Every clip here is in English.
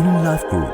King Life Group.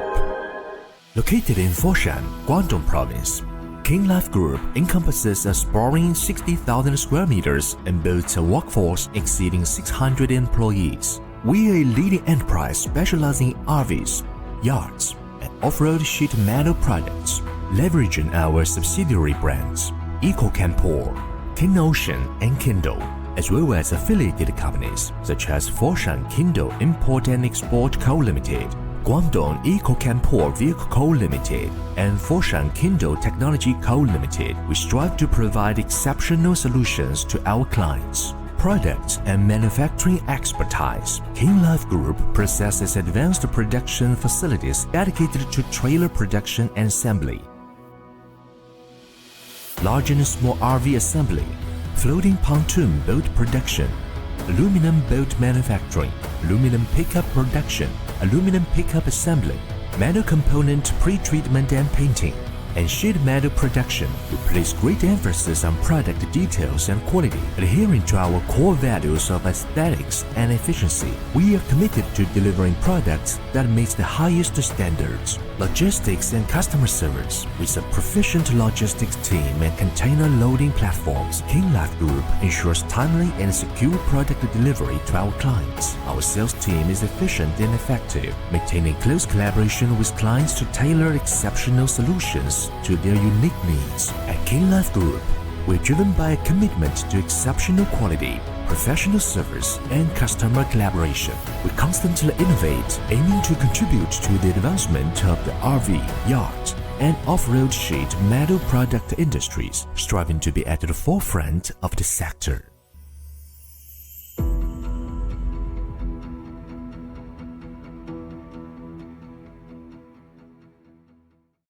Located in Foshan, Guangdong Province, King Life Group encompasses a sprawling 60,000 square meters and boasts a workforce exceeding 600 employees. We are a leading enterprise specializing in RVs, yachts, and off-road sheet metal products, leveraging our subsidiary brands EcoCampor, King Ocean, and Kindle, as well as affiliated companies such as Foshan Kindle Import and Export Co. Limited, Guangdong EcoCampor Vehicle Co. Limited, and Foshan Kindle Technology Co. Limited. We strive to provide exceptional solutions to our clients. Products and manufacturing expertise. King Life Group possesses advanced production facilities dedicated to trailer production and assembly, large and small RV assembly, floating pontoon boat production, aluminum boat manufacturing, aluminum pickup production, aluminum pickup assembly, metal component pre-treatment and painting, and sheet metal production. We place great emphasis on product details and quality, adhering to our core values of aesthetics and efficiency. We are committed to delivering products that meet the highest standards. Logistics and customer service. With a proficient logistics team and container loading platforms, King Life Group ensures timely and secure product delivery to our clients. Our sales team is efficient and effective, maintaining close collaboration with clients to tailor exceptional solutions to their unique needs. At King Life Group, we're driven by a commitment to exceptional quality, professional service, and customer collaboration. We constantly innovate, aiming to contribute to the advancement of the RV, yacht, and off-road sheet metal product industries, striving to be at the forefront of the sector.